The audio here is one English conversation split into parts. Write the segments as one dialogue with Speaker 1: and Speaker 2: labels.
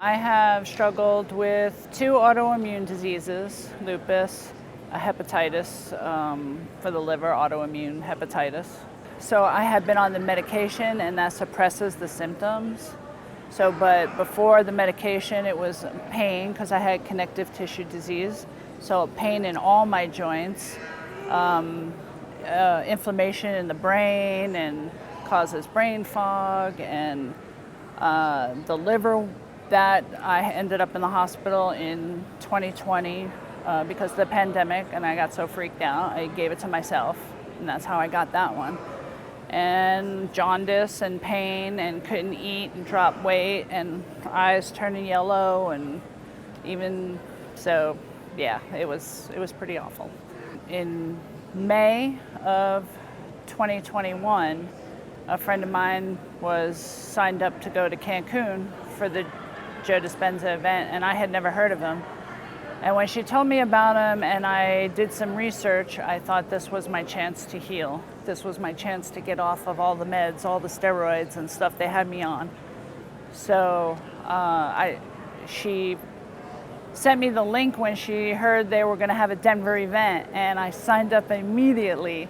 Speaker 1: I have struggled with two autoimmune diseases, lupus, a hepatitis for the liver, autoimmune hepatitis. So I have been on the medication and that suppresses the symptoms. But before the medication, it was pain because I had connective tissue disease. So pain in all my joints, inflammation in the brain and causes brain fog, and the liver that I ended up in the hospital in 2020 because of the pandemic, and I got so freaked out, I gave it to myself, and that's how I got that one. And jaundice and pain and couldn't eat and drop weight and eyes turning yellow, and even so, yeah, it was pretty awful. In May of 2021, a friend of mine was signed up to go to Cancun for the Joe Dispenza event, and I had never heard of him. And when she told me about him and I did some research, I thought this was my chance to heal. This was my chance to get off of all the meds, all the steroids and stuff they had me on. So she sent me the link when she heard they were going to have a Denver event, and I signed up immediately.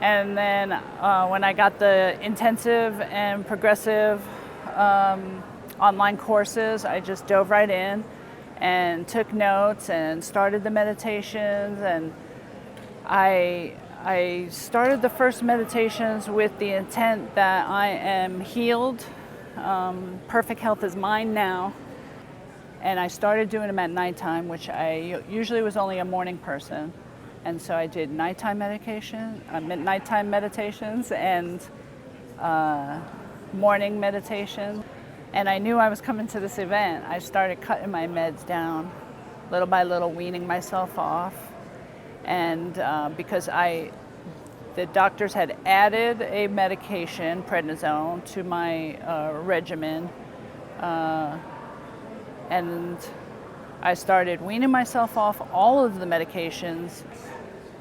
Speaker 1: And then when I got the intensive and progressive online courses, I just dove right in and took notes and started the meditations. And I started the first meditations with the intent that I am healed. Perfect health is mine now. And I started doing them at nighttime, which I usually was only a morning person. And so I did nighttime meditations and morning meditation. And I knew I was coming to this event. I started cutting my meds down, little by little, weaning myself off. And because the doctors had added a medication, prednisone, to my regimen, and I started weaning myself off all of the medications.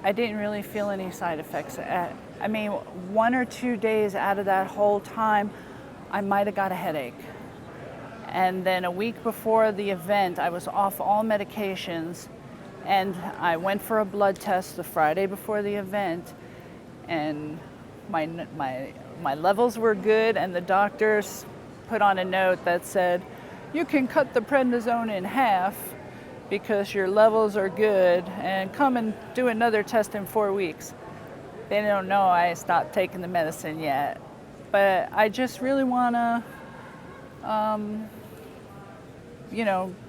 Speaker 1: I didn't really feel any side effects. 1 or 2 days out of that whole time, I might have got a headache. And then a week before the event, I was off all medications, and I went for a blood test the Friday before the event, and my levels were good, and the doctors put on a note that said, "You can cut the prednisone in half because your levels are good, and come and do another test in 4 weeks." They don't know I stopped taking the medicine yet, but I just really want to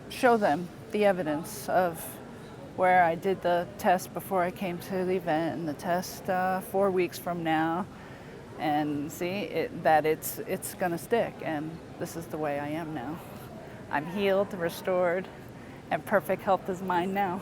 Speaker 1: show them the evidence of where I did the test before I came to the event, and the test 4 weeks from now, and see that it's going to stick, and this is the way I am now. I'm healed, restored, and perfect health is mine now.